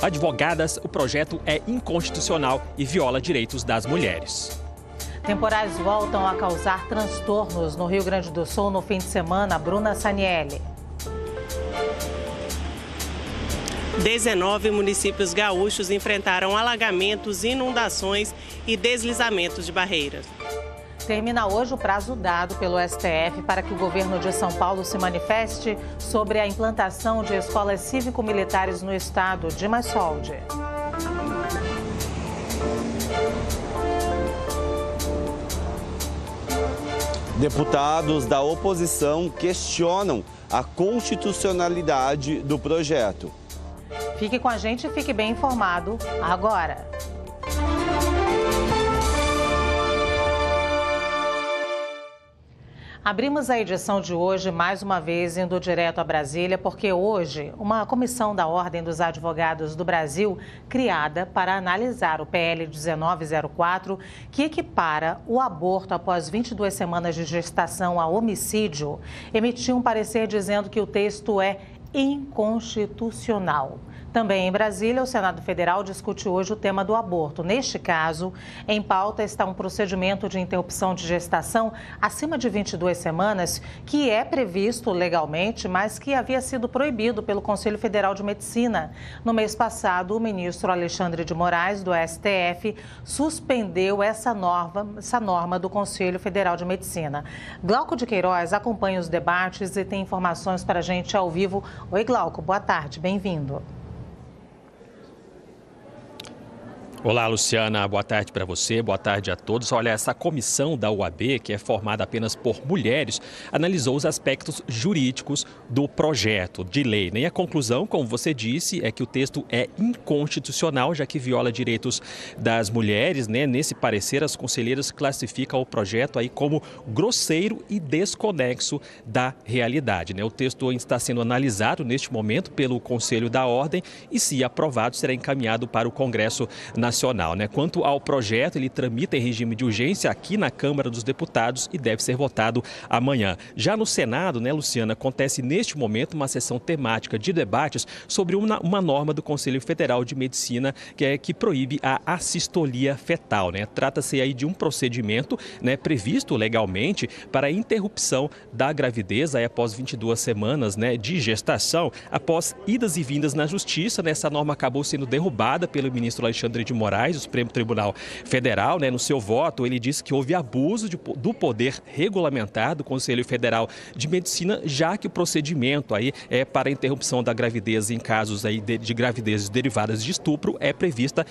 advogadas, o projeto é inconstitucional e viola direitos das mulheres. Temporais voltam a causar transtornos no Rio Grande do Sul no fim de semana. Bruna Sanielli. 19 municípios gaúchos enfrentaram alagamentos, inundações e deslizamentos de barreiras. Termina hoje o prazo dado pelo STF para que o governo de São Paulo se manifeste sobre a implantação de escolas cívico-militares no estado. Dimas Soldi. Deputados da oposição questionam a constitucionalidade do projeto. Fique com a gente e fique bem informado agora. Abrimos a edição de hoje, mais uma vez, indo direto a Brasília, porque hoje uma comissão da Ordem dos Advogados do Brasil, criada para analisar o PL 1904, que equipara o aborto após 22 semanas de gestação a homicídio, emitiu um parecer dizendo que o texto é inconstitucional. Também em Brasília, o Senado Federal discute hoje o tema do aborto. Neste caso, em pauta está um procedimento de interrupção de gestação acima de 22 semanas, que é previsto legalmente, mas que havia sido proibido pelo Conselho Federal de Medicina. No mês passado, o ministro Alexandre de Moraes, do STF, suspendeu essa norma do Conselho Federal de Medicina. Glauco de Queiroz acompanha os debates e tem informações para a gente ao vivo. Oi, Glauco, boa tarde, bem-vindo. Olá, Luciana, boa tarde para você, boa tarde a todos. Olha, essa comissão da OAB, que é formada apenas por mulheres, analisou os aspectos jurídicos do projeto de lei. E a conclusão, como você disse, é que o texto é inconstitucional, já que viola direitos das mulheres. Nesse parecer, as conselheiras classificam o projeto aí como grosseiro e desconexo da realidade. O texto está sendo analisado neste momento pelo Conselho da Ordem e, se aprovado, será encaminhado para o Congresso Nacional. Quanto ao projeto, ele tramita em regime de urgência aqui na Câmara dos Deputados e deve ser votado amanhã. Já no Senado, Luciana, acontece neste momento uma sessão temática de debates sobre uma norma do Conselho Federal de Medicina que proíbe a assistolia fetal. Trata-se aí de um procedimento previsto legalmente para a interrupção da gravidez aí após 22 semanas de gestação, após idas e vindas na Justiça. Essa norma acabou sendo derrubada pelo ministro Alexandre de Moraes, do Supremo Tribunal Federal. No seu voto, ele disse que houve abuso do poder regulamentar do Conselho Federal de Medicina, já que o procedimento aí é para a interrupção da gravidez em casos aí de gravidezes derivadas de estupro é prevista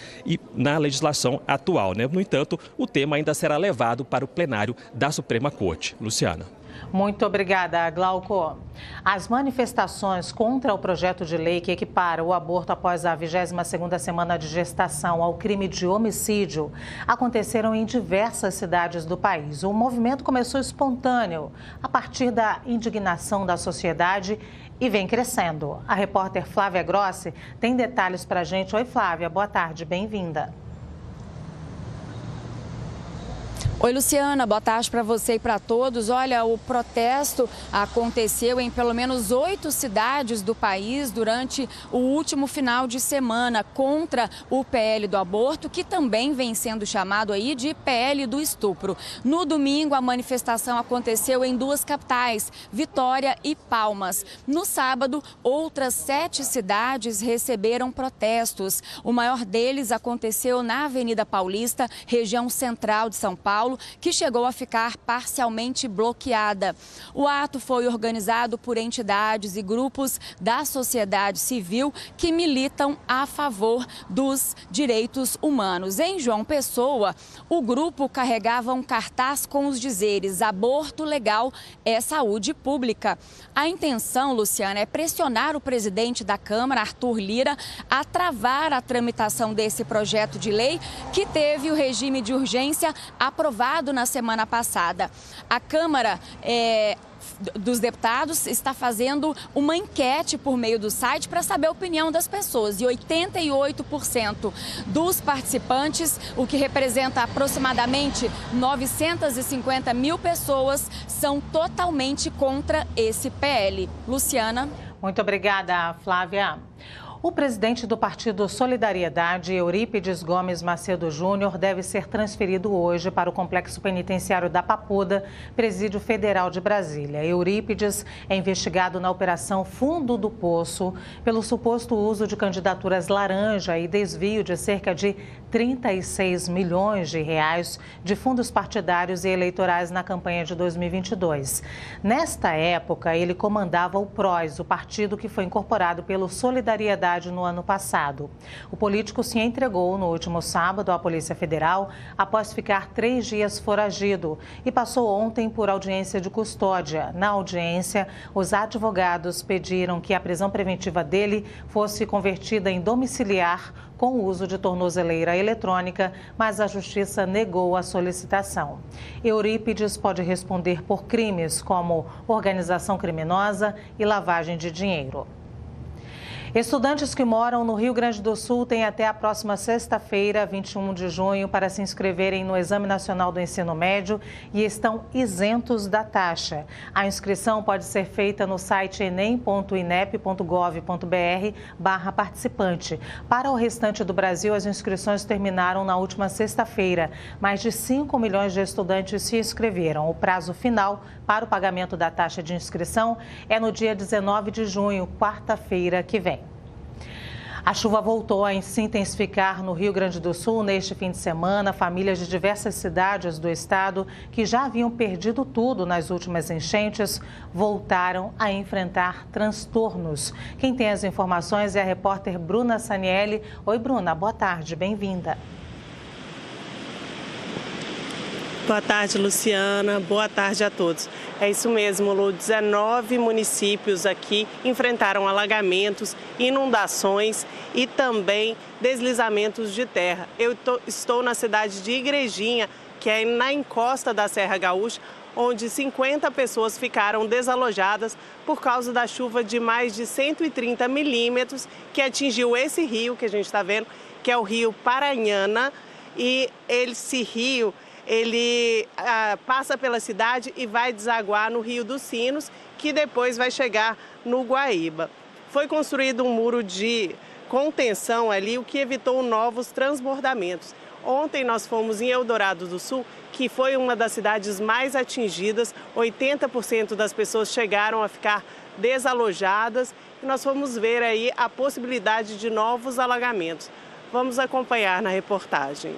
na legislação atual. No entanto, o tema ainda será levado para o plenário da Suprema Corte. Luciana. Muito obrigada, Glauco. As manifestações contra o projeto de lei que equipara o aborto após a 22ª semana de gestação ao crime de homicídio aconteceram em diversas cidades do país. O movimento começou espontâneo, a partir da indignação da sociedade e vem crescendo. A repórter Flávia Grossi tem detalhes para a gente. Oi, Flávia, boa tarde, bem-vinda. Oi, Luciana, boa tarde para você e para todos. Olha, o protesto aconteceu em pelo menos 8 cidades do país durante o último final de semana contra o PL do aborto, que também vem sendo chamado aí de PL do estupro. No domingo, a manifestação aconteceu em 2 capitais, Vitória e Palmas. No sábado, outras 7 cidades receberam protestos. O maior deles aconteceu na Avenida Paulista, região central de São Paulo, que chegou a ficar parcialmente bloqueada. O ato foi organizado por entidades e grupos da sociedade civil que militam a favor dos direitos humanos. Em João Pessoa, o grupo carregava um cartaz com os dizeres: aborto legal é saúde pública. A intenção, Luciana, é pressionar o presidente da Câmara, Arthur Lira, a travar a tramitação desse projeto de lei que teve o regime de urgência aprovado na semana passada. A Câmara dos Deputados está fazendo uma enquete por meio do site para saber a opinião das pessoas. E 88% dos participantes, o que representa aproximadamente 950 mil pessoas, são totalmente contra esse PL. Luciana. Muito obrigada, Flávia. O presidente do Partido Solidariedade, Eurípides Gomes Macedo Júnior, deve ser transferido hoje para o Complexo Penitenciário da Papuda, Presídio Federal de Brasília. Eurípides é investigado na Operação Fundo do Poço pelo suposto uso de candidaturas laranja e desvio de cerca de 36 milhões de reais de fundos partidários e eleitorais na campanha de 2022. Nesta época, ele comandava o PROS, o partido que foi incorporado pelo Solidariedade no ano passado. O político se entregou no último sábado à Polícia Federal após ficar 3 dias foragido e passou ontem por audiência de custódia. Na audiência, os advogados pediram que a prisão preventiva dele fosse convertida em domiciliar com o uso de tornozeleira eletrônica, mas a Justiça negou a solicitação. Eurípides pode responder por crimes como organização criminosa e lavagem de dinheiro. Estudantes que moram no Rio Grande do Sul têm até a próxima sexta-feira, 21 de junho, para se inscreverem no Exame Nacional do Ensino Médio e estão isentos da taxa. A inscrição pode ser feita no site enem.inep.gov.br/participante. Para o restante do Brasil, as inscrições terminaram na última sexta-feira. Mais de 5 milhões de estudantes se inscreveram. O prazo final para o pagamento da taxa de inscrição é no dia 19 de junho, quarta-feira que vem. A chuva voltou a se intensificar no Rio Grande do Sul neste fim de semana. Famílias de diversas cidades do estado que já haviam perdido tudo nas últimas enchentes voltaram a enfrentar transtornos. Quem tem as informações é a repórter Bruna Sanielli. Oi, Bruna, boa tarde, bem-vinda. Boa tarde, Luciana. Boa tarde a todos. É isso mesmo, Lu. 19 municípios aqui enfrentaram alagamentos, inundações e também deslizamentos de terra. Eu estou na cidade de Igrejinha, que é na encosta da Serra Gaúcha, onde 50 pessoas ficaram desalojadas por causa da chuva de mais de 130 milímetros que atingiu esse rio que a gente está vendo, que é o rio Paranhana. E esse rio ele passa pela cidade e vai desaguar no Rio dos Sinos, que depois vai chegar no Guaíba. Foi construído um muro de contenção ali, o que evitou novos transbordamentos. Ontem nós fomos em Eldorado do Sul, que foi uma das cidades mais atingidas, 80% das pessoas chegaram a ficar desalojadas e nós fomos ver aí a possibilidade de novos alagamentos. Vamos acompanhar na reportagem.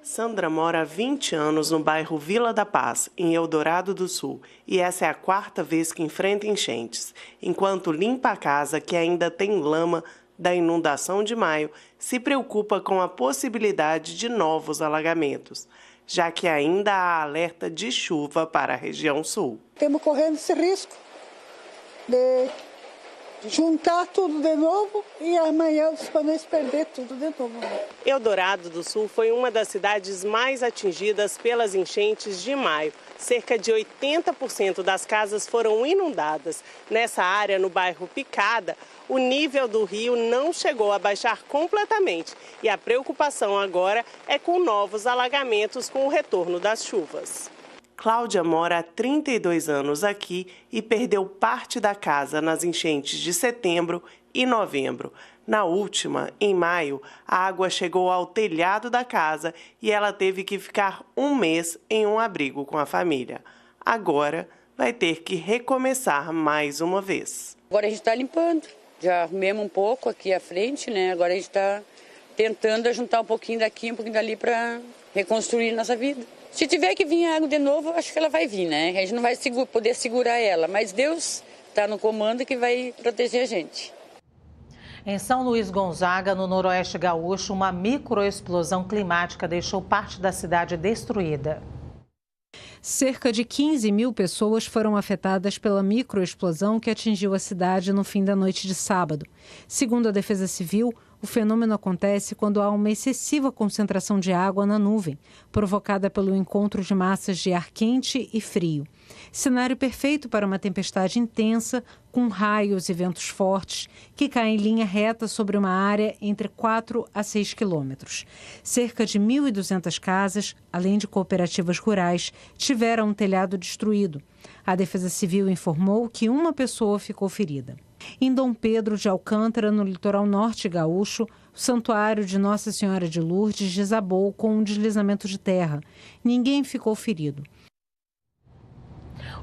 Sandra mora há 20 anos no bairro Vila da Paz, em Eldorado do Sul, e essa é a 4ª vez que enfrenta enchentes. Enquanto limpa a casa, que ainda tem lama da inundação de maio, se preocupa com a possibilidade de novos alagamentos, já que ainda há alerta de chuva para a região sul. Estamos correndo esse risco de juntar tudo de novo e amanhã os painéis perder tudo de novo. Eldorado do Sul foi uma das cidades mais atingidas pelas enchentes de maio. Cerca de 80% das casas foram inundadas. Nessa área, no bairro Picada, o nível do rio não chegou a baixar completamente. E a preocupação agora é com novos alagamentos com o retorno das chuvas. Cláudia mora há 32 anos aqui e perdeu parte da casa nas enchentes de setembro e novembro. Na última, em maio, a água chegou ao telhado da casa e ela teve que ficar um mês em um abrigo com a família. Agora vai ter que recomeçar mais uma vez. Agora a gente está limpando, já arrumamos um pouco aqui à frente, né? Agora a gente está tentando juntar um pouquinho daqui, um pouquinho dali para reconstruir nossa vida. Se tiver que vir água de novo, acho que ela vai vir, né? A gente não vai poder segurar ela, mas Deus está no comando que vai proteger a gente. Em São Luís Gonzaga, no noroeste gaúcho, uma microexplosão climática deixou parte da cidade destruída. Cerca de 15 mil pessoas foram afetadas pela microexplosão que atingiu a cidade no fim da noite de sábado. Segundo a Defesa Civil, o fenômeno acontece quando há uma excessiva concentração de água na nuvem, provocada pelo encontro de massas de ar quente e frio. Cenário perfeito para uma tempestade intensa, com raios e ventos fortes, que caem em linha reta sobre uma área entre 4 a 6 quilômetros. Cerca de 1.200 casas, além de cooperativas rurais, tiveram um telhado destruído. A Defesa Civil informou que uma pessoa ficou ferida. Em Dom Pedro de Alcântara, no litoral norte gaúcho, o santuário de Nossa Senhora de Lourdes desabou com um deslizamento de terra. Ninguém ficou ferido.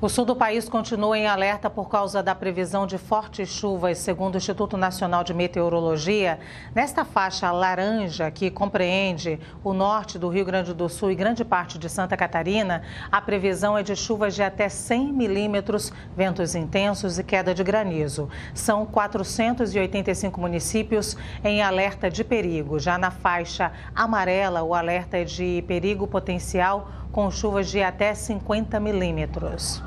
O sul do país continua em alerta por causa da previsão de fortes chuvas, segundo o Instituto Nacional de Meteorologia. Nesta faixa laranja, que compreende o norte do Rio Grande do Sul e grande parte de Santa Catarina, a previsão é de chuvas de até 100 milímetros, ventos intensos e queda de granizo. São 485 municípios em alerta de perigo. Já na faixa amarela, o alerta é de perigo potencial, com chuvas de até 50 milímetros.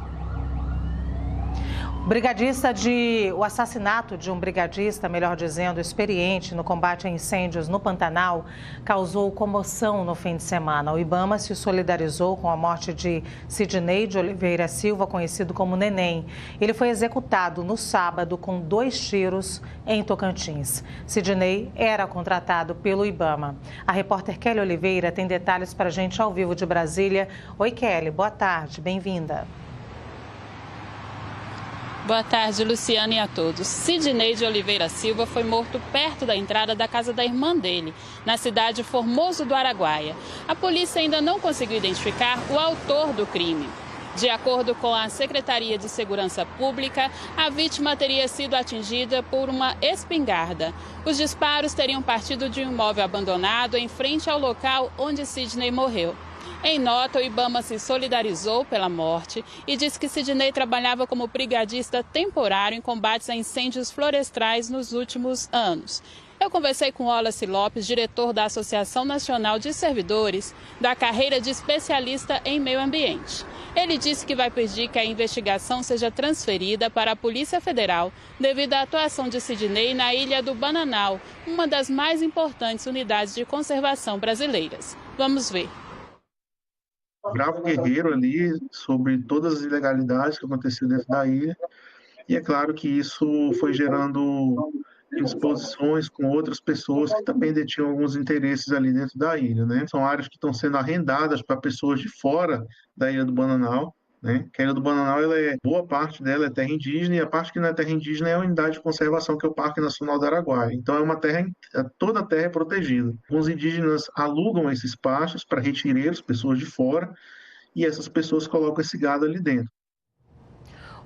O assassinato de um brigadista, melhor dizendo, experiente no combate a incêndios no Pantanal, causou comoção no fim de semana. O IBAMA se solidarizou com a morte de Sidney de Oliveira Silva, conhecido como Neném. Ele foi executado no sábado com 2 tiros em Tocantins. Sidney era contratado pelo IBAMA. A repórter Kelly Oliveira tem detalhes para a gente ao vivo de Brasília. Oi, Kelly, boa tarde, bem-vinda. Boa tarde, Luciana, e a todos. Sidney de Oliveira Silva foi morto perto da entrada da casa da irmã dele, na cidade Formoso do Araguaia. A polícia ainda não conseguiu identificar o autor do crime. De acordo com a Secretaria de Segurança Pública, a vítima teria sido atingida por uma espingarda. Os disparos teriam partido de um imóvel abandonado em frente ao local onde Sidney morreu. Em nota, o IBAMA se solidarizou pela morte e disse que Sidney trabalhava como brigadista temporário em combates a incêndios florestais nos últimos anos. Eu conversei com Wallace Lopes, diretor da Associação Nacional de Servidores, da carreira de especialista em meio ambiente. Ele disse que vai pedir que a investigação seja transferida para a Polícia Federal devido à atuação de Sidney na Ilha do Bananal, uma das mais importantes unidades de conservação brasileiras. Vamos ver. Bravo guerreiro ali sobre todas as ilegalidades que aconteciam dentro da ilha, e é claro que isso foi gerando disposições com outras pessoas que também detinham alguns interesses ali dentro da ilha, né? São áreas que estão sendo arrendadas para pessoas de fora da Ilha do Bananal, né? Que a Ilha do Bananal, boa parte dela é terra indígena, e a parte que não é terra indígena é a unidade de conservação, que é o Parque Nacional do Araguaia. Então é uma terra, toda a terra é protegida. Os indígenas alugam esses pastos para retireiros, pessoas de fora, e essas pessoas colocam esse gado ali dentro.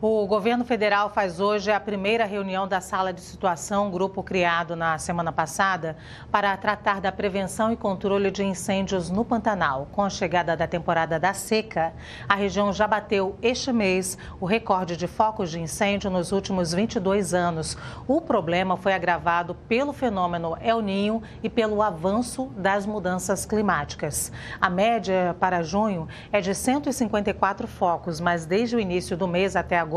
O governo federal faz hoje a primeira reunião da Sala de Situação, grupo criado na semana passada, para tratar da prevenção e controle de incêndios no Pantanal. Com a chegada da temporada da seca, a região já bateu este mês o recorde de focos de incêndio nos últimos 22 anos. O problema foi agravado pelo fenômeno El Niño e pelo avanço das mudanças climáticas. A média para junho é de 154 focos, mas desde o início do mês até agora,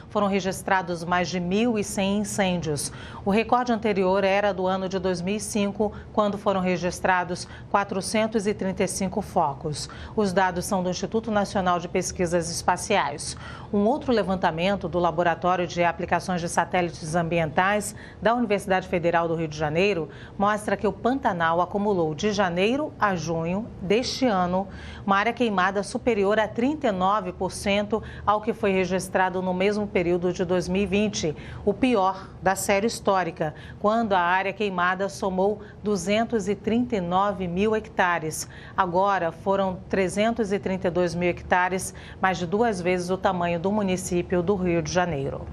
foram registrados mais de 1.100 incêndios. O recorde anterior era do ano de 2005, quando foram registrados 435 focos. Os dados são do Instituto Nacional de Pesquisas Espaciais. Um outro levantamento do Laboratório de Aplicações de Satélites Ambientais da Universidade Federal do Rio de Janeiro mostra que o Pantanal acumulou de janeiro a junho deste ano uma área queimada superior a 39% ao que foi registrado no mesmo período de 2020, o pior da série histórica, quando a área queimada somou 239 mil hectares. Agora foram 332 mil hectares, mais de 2 vezes o tamanho do município do Rio de Janeiro.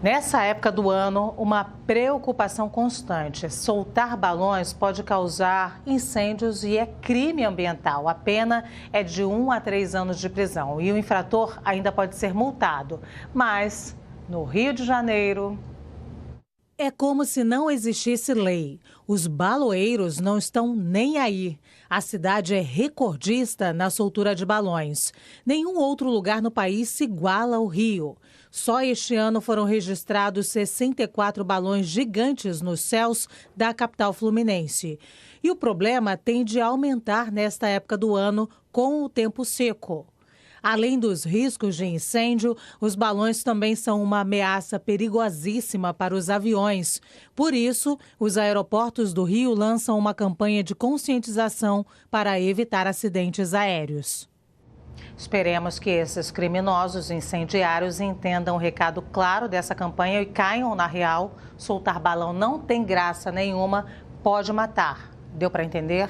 Nessa época do ano, uma preocupação constante. Soltar balões pode causar incêndios e é crime ambiental. A pena é de 1 a 3 anos de prisão e o infrator ainda pode ser multado. Mas, no Rio de Janeiro, é como se não existisse lei. Os baloeiros não estão nem aí. A cidade é recordista na soltura de balões. Nenhum outro lugar no país se iguala ao Rio. Só este ano foram registrados 64 balões gigantes nos céus da capital fluminense. E o problema tende a aumentar nesta época do ano com o tempo seco. Além dos riscos de incêndio, os balões também são uma ameaça perigosíssima para os aviões. Por isso, os aeroportos do Rio lançam uma campanha de conscientização para evitar acidentes aéreos. Esperemos que esses criminosos incendiários entendam o recado claro dessa campanha e caiam na real. Soltar balão não tem graça nenhuma, pode matar. Deu para entender?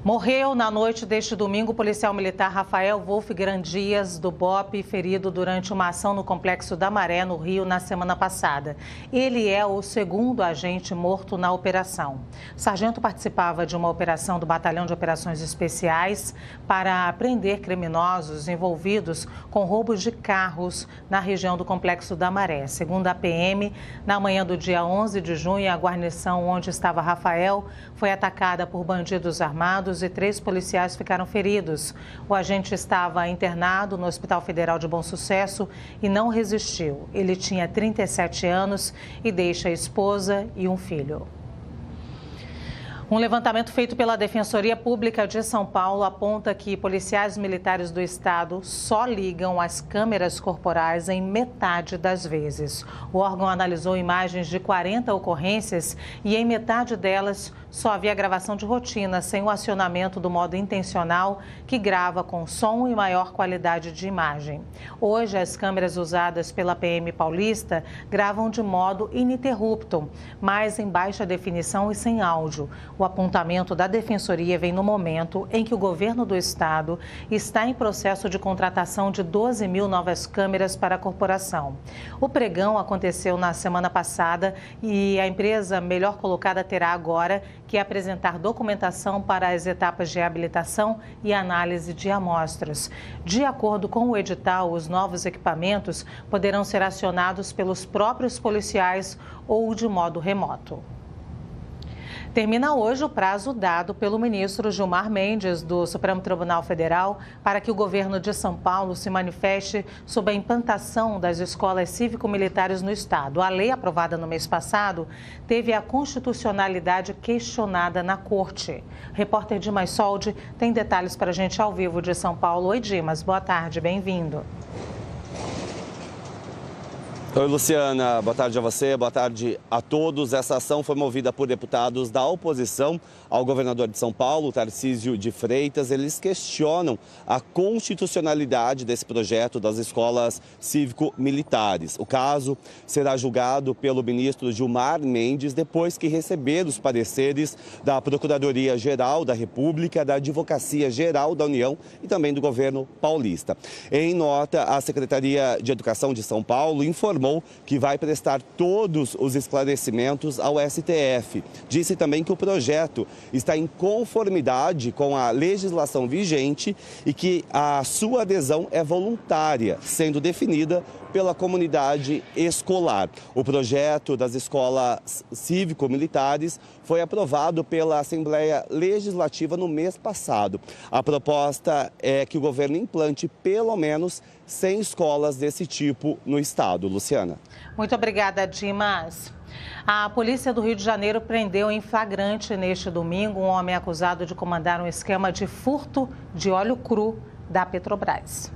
Morreu na noite deste domingo o policial militar Rafael Wolff Grandias, do BOPE, ferido durante uma ação no Complexo da Maré, no Rio, na semana passada. Ele é o segundo agente morto na operação. O sargento participava de uma operação do Batalhão de Operações Especiais para prender criminosos envolvidos com roubos de carros na região do Complexo da Maré. Segundo a PM, na manhã do dia 11 de junho, a guarnição onde estava Rafael foi atacada por bandidos armados e 3 policiais ficaram feridos. O agente estava internado no Hospital Federal de Bom Sucesso e não resistiu. Ele tinha 37 anos e deixa a esposa e um filho. Um levantamento feito pela Defensoria Pública de São Paulo aponta que policiais militares do estado só ligam as câmeras corporais em metade das vezes. O órgão analisou imagens de 40 ocorrências e em metade delas só havia gravação de rotina, sem o acionamento do modo intencional, que grava com som e maior qualidade de imagem. Hoje, as câmeras usadas pela PM paulista gravam de modo ininterrupto, mas em baixa definição e sem áudio. O apontamento da Defensoria vem no momento em que o governo do estado está em processo de contratação de 12 mil novas câmeras para a corporação. O pregão aconteceu na semana passada e a empresa melhor colocada terá agora que apresentar documentação para as etapas de habilitação e análise de amostras. De acordo com o edital, os novos equipamentos poderão ser acionados pelos próprios policiais ou de modo remoto. Termina hoje o prazo dado pelo ministro Gilmar Mendes, do Supremo Tribunal Federal, para que o governo de São Paulo se manifeste sobre a implantação das escolas cívico-militares no estado. A lei aprovada no mês passado teve a constitucionalidade questionada na corte. Repórter Dimas Soldi tem detalhes para a gente ao vivo de São Paulo. Oi, Dimas, boa tarde, bem-vindo. Oi, Luciana. Boa tarde a você, boa tarde a todos. Essa ação foi movida por deputados da oposição ao governador de São Paulo, Tarcísio de Freitas. Eles questionam a constitucionalidade desse projeto das escolas cívico-militares. O caso será julgado pelo ministro Gilmar Mendes depois que receber os pareceres da Procuradoria-Geral da República, da Advocacia-Geral da União e também do governo paulista. Em nota, a Secretaria de Educação de São Paulo informou que vai prestar todos os esclarecimentos ao STF. Disse também que o projeto está em conformidade com a legislação vigente e que a sua adesão é voluntária, sendo definida pela comunidade escolar. O projeto das escolas cívico-militares foi aprovado pela Assembleia Legislativa no mês passado. A proposta é que o governo implante pelo menos 100 escolas desse tipo no estado. Luciana. Muito obrigada, Dimas. A polícia do Rio de Janeiro prendeu em flagrante neste domingo um homem acusado de comandar um esquema de furto de óleo cru da Petrobras.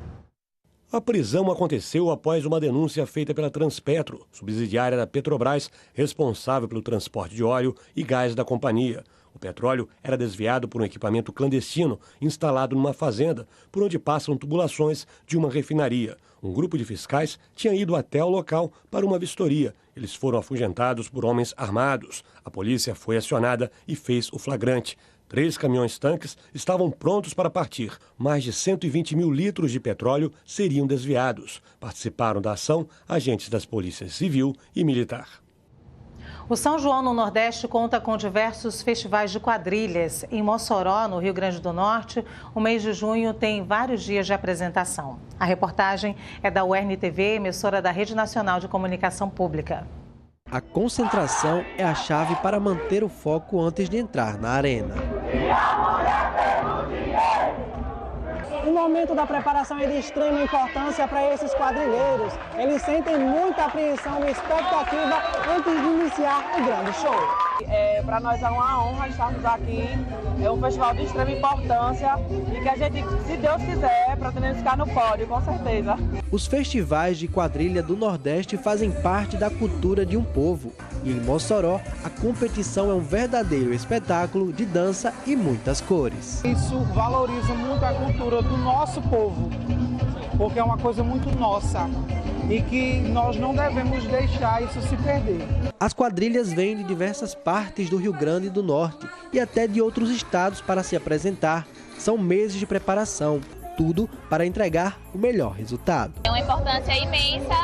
A prisão aconteceu após uma denúncia feita pela Transpetro, subsidiária da Petrobras, responsável pelo transporte de óleo e gás da companhia. O petróleo era desviado por um equipamento clandestino instalado numa fazenda, por onde passam tubulações de uma refinaria. Um grupo de fiscais tinha ido até o local para uma vistoria. Eles foram afugentados por homens armados. A polícia foi acionada e fez o flagrante. 3 caminhões-tanques estavam prontos para partir. Mais de 120 mil litros de petróleo seriam desviados. Participaram da ação agentes das polícias civil e militar. O São João no Nordeste conta com diversos festivais de quadrilhas. Em Mossoró, no Rio Grande do Norte, o mês de junho tem vários dias de apresentação. A reportagem é da URN-TV, emissora da Rede Nacional de Comunicação Pública. A concentração é a chave para manter o foco antes de entrar na arena. O momento da preparação é de extrema importância para esses quadrilheiros. Eles sentem muita apreensão e expectativa antes de iniciar o grande show. Para nós é uma honra estarmos aqui. É um festival de extrema importância e que a gente, se Deus quiser, pretendemos ficar no pódio, com certeza. Os festivais de quadrilha do Nordeste fazem parte da cultura de um povo. E em Mossoró, a competição é um verdadeiro espetáculo de dança e muitas cores. Isso valoriza muito a cultura do nosso povo, porque é uma coisa muito nossa e que nós não devemos deixar isso se perder. As quadrilhas vêm de diversas partes do Rio Grande do Norte e até de outros estados para se apresentar. São meses de preparação, tudo para entregar o melhor resultado. É uma importância imensa,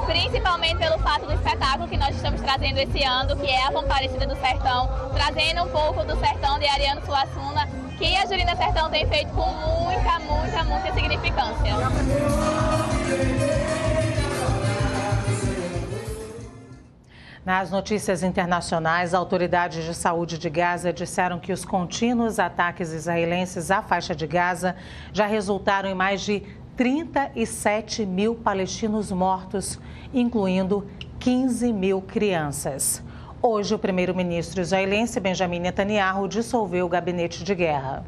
principalmente pelo fato do espetáculo que nós estamos trazendo esse ano, que é a Comparecida do Sertão, trazendo um pouco do sertão de Ariano Suassuna, que a Julinda Sertão tem feito com muita significância. Nas notícias internacionais, autoridades de saúde de Gaza disseram que os contínuos ataques israelenses à faixa de Gaza já resultaram em mais de 37 mil palestinos mortos, incluindo 15 mil crianças. Hoje, o primeiro-ministro israelense Benjamin Netanyahu dissolveu o gabinete de guerra.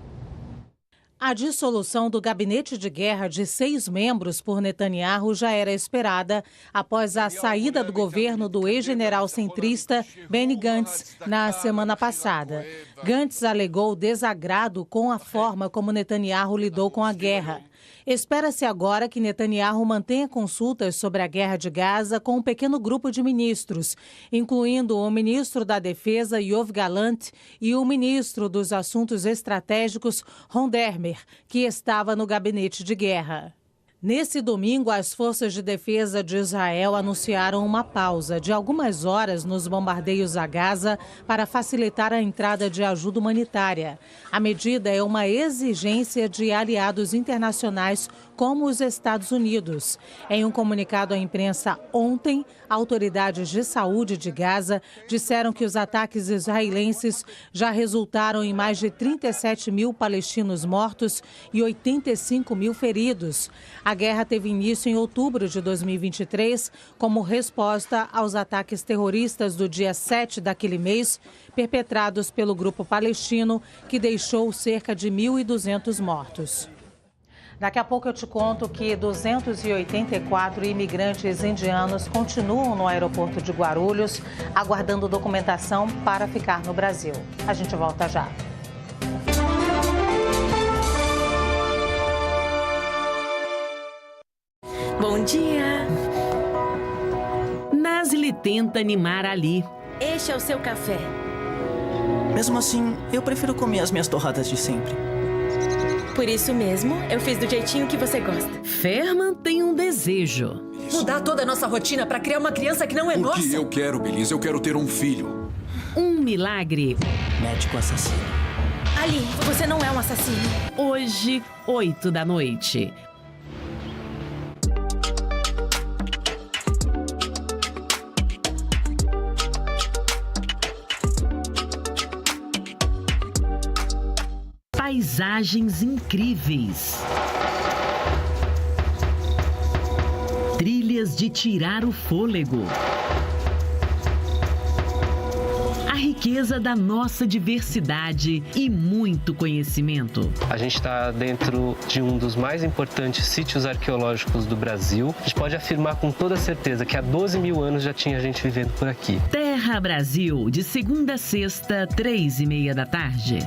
A dissolução do gabinete de guerra de 6 membros por Netanyahu já era esperada após a saída do governo do ex-general centrista Benny Gantz na semana passada. Gantz alegou desagrado com a forma como Netanyahu lidou com a guerra. Espera-se agora que Netanyahu mantenha consultas sobre a guerra de Gaza com um pequeno grupo de ministros, incluindo o ministro da Defesa, Yoav Gallant, e o ministro dos Assuntos Estratégicos, Ron Dermer, que estava no gabinete de guerra. Nesse domingo, as forças de defesa de Israel anunciaram uma pausa de algumas horas nos bombardeios a Gaza para facilitar a entrada de ajuda humanitária. A medida é uma exigência de aliados internacionais como os Estados Unidos. Em um comunicado à imprensa ontem, autoridades de saúde de Gaza disseram que os ataques israelenses já resultaram em mais de 37 mil palestinos mortos e 85 mil feridos. A guerra teve início em outubro de 2023, como resposta aos ataques terroristas do dia 7 daquele mês, perpetrados pelo grupo palestino, que deixou cerca de 1.200 mortos. Daqui a pouco eu te conto que 284 imigrantes indianos continuam no aeroporto de Guarulhos, aguardando documentação para ficar no Brasil. A gente volta já. Bom dia! Nasli tenta animar Ali. Este é o seu café. Mesmo assim, eu prefiro comer as minhas torradas de sempre. Por isso mesmo, eu fiz do jeitinho que você gosta. Ferman tem um desejo. Mudar toda a nossa rotina para criar uma criança que não é nossa. O que eu quero, Belisa? Eu quero ter um filho. Um milagre. Médico assassino. Ali, você não é um assassino. Hoje, 8 da noite. Paisagens incríveis. Trilhas de tirar o fôlego. A riqueza da nossa diversidade e muito conhecimento. A gente está dentro de um dos mais importantes sítios arqueológicos do Brasil. A gente pode afirmar com toda certeza que há 12 mil anos já tinha gente vivendo por aqui. Terra Brasil, de segunda a sexta, 3h30 da tarde.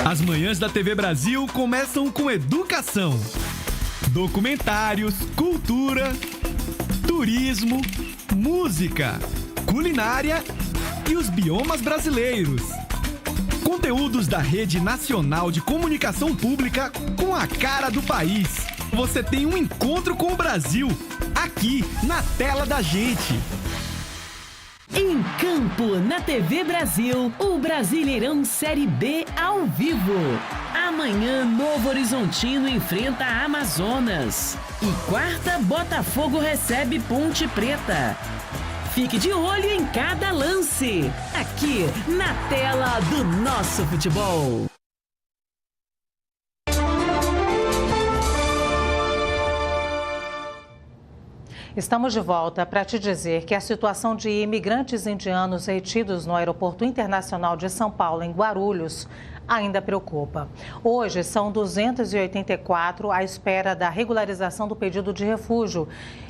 As manhãs da TV Brasil começam com educação, documentários, cultura, turismo, música, culinária e os biomas brasileiros. Conteúdos da Rede Nacional de Comunicação Pública com a cara do país. Você tem um encontro com o Brasil, aqui na tela da gente. Em campo, na TV Brasil, o Brasileirão Série B ao vivo. Amanhã, Novo Horizontino enfrenta a Amazonas. E quarta, Botafogo recebe Ponte Preta. Fique de olho em cada lance, aqui na tela do nosso futebol. Estamos de volta para te dizer que a situação de imigrantes indianos retidos no Aeroporto Internacional de São Paulo, em Guarulhos, ainda preocupa. Hoje são 284 à espera da regularização do pedido de refúgio.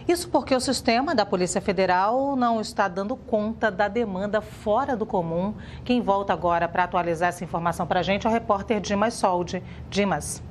Isso porque o sistema da Polícia Federal não está dando conta da demanda fora do comum. Quem volta agora para atualizar essa informação para a gente é o repórter Dimas Soldi. Dimas.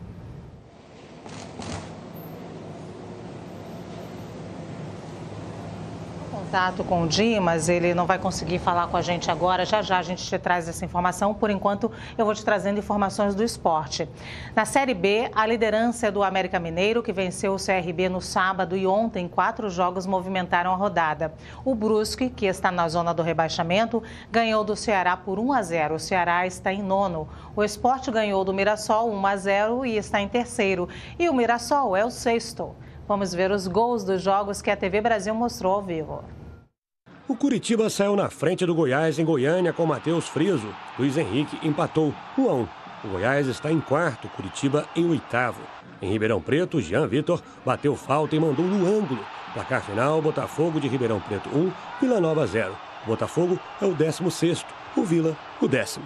Contato com o Dimas, ele não vai conseguir falar com a gente agora, já a gente te traz essa informação. Por enquanto, eu vou te trazendo informações do esporte. Na Série B, a liderança é do América Mineiro, que venceu o CRB no sábado e ontem 4 jogos movimentaram a rodada. O Brusque, que está na zona do rebaixamento, ganhou do Ceará por 1-0. O Ceará está em 9º. O Sport ganhou do Mirassol 1-0 e está em 3º. E o Mirassol é o 6º. Vamos ver os gols dos jogos que a TV Brasil mostrou ao vivo. O Curitiba saiu na frente do Goiás em Goiânia com Matheus Friso. Luiz Henrique empatou 1-1. O Goiás está em 4º, Curitiba em 8º. Em Ribeirão Preto, Jean Vitor bateu falta e mandou no ângulo. Placar final, Botafogo de Ribeirão Preto 1, Vila Nova 0. O Botafogo é o 16º, o Vila o 10º.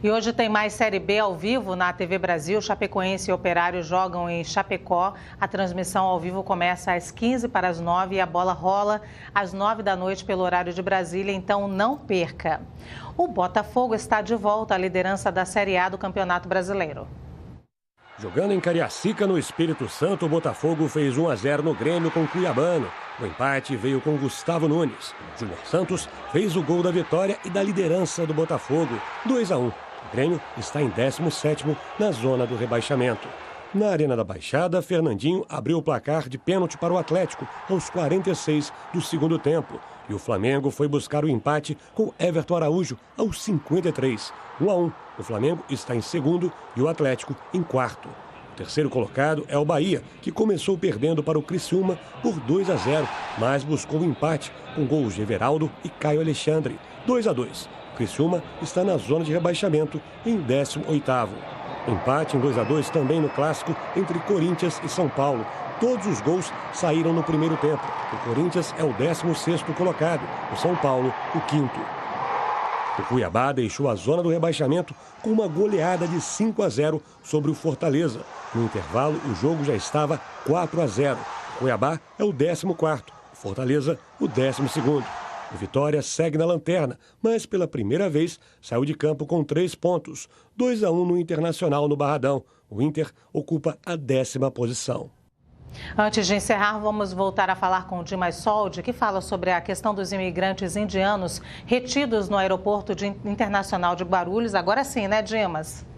E hoje tem mais Série B ao vivo na TV Brasil. Chapecoense e Operário jogam em Chapecó. A transmissão ao vivo começa às 8h45 e a bola rola às 9 da noite pelo horário de Brasília, então não perca. O Botafogo está de volta à liderança da Série A do Campeonato Brasileiro. Jogando em Cariacica, no Espírito Santo, o Botafogo fez 1-0 no Grêmio com Cuiabano. O empate veio com Gustavo Nunes. Júnior Santos fez o gol da vitória e da liderança do Botafogo, 2-1. O Grêmio está em 17º na zona do rebaixamento. Na Arena da Baixada, Fernandinho abriu o placar de pênalti para o Atlético aos 46 do segundo tempo. E o Flamengo foi buscar o empate com Everton Araújo aos 53. 1-1. O Flamengo está em 2º e o Atlético em 4º. O terceiro colocado é o Bahia, que começou perdendo para o Criciúma por 2-0, mas buscou o empate com gols de Everaldo e Caio Alexandre, 2-2. O Criciúma está na zona de rebaixamento em 18º. Empate em 2-2 também no clássico entre Corinthians e São Paulo. Todos os gols saíram no primeiro tempo. O Corinthians é o 16º colocado, o São Paulo o 5º. O Cuiabá deixou a zona do rebaixamento com uma goleada de 5-0 sobre o Fortaleza. No intervalo, o jogo já estava 4-0. O Cuiabá é o 14º, o Fortaleza o 12º. O Vitória segue na lanterna, mas pela primeira vez saiu de campo com 3 pontos. 2-1 no Internacional no Barradão. O Inter ocupa a 10ª posição. Antes de encerrar, vamos voltar a falar com o Dimas Soldi, que fala sobre a questão dos imigrantes indianos retidos no aeroporto internacional de Guarulhos. Agora sim, né, Dimas?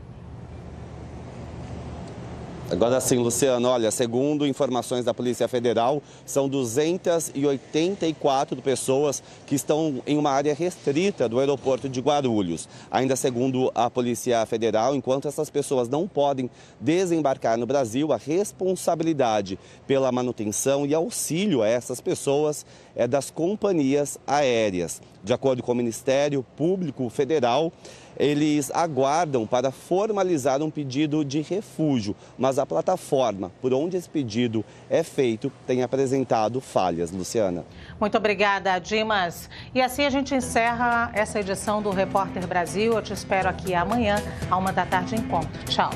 Agora sim, Luciano, olha, segundo informações da Polícia Federal, são 284 pessoas que estão em uma área restrita do aeroporto de Guarulhos. Ainda segundo a Polícia Federal, enquanto essas pessoas não podem desembarcar no Brasil, a responsabilidade pela manutenção e auxílio a essas pessoas é das companhias aéreas. De acordo com o Ministério Público Federal, eles aguardam para formalizar um pedido de refúgio, mas a plataforma por onde esse pedido é feito tem apresentado falhas. Luciana. Muito obrigada, Dimas. E assim a gente encerra essa edição do Repórter Brasil. Eu te espero aqui amanhã, à 1 da tarde, em ponto. Tchau.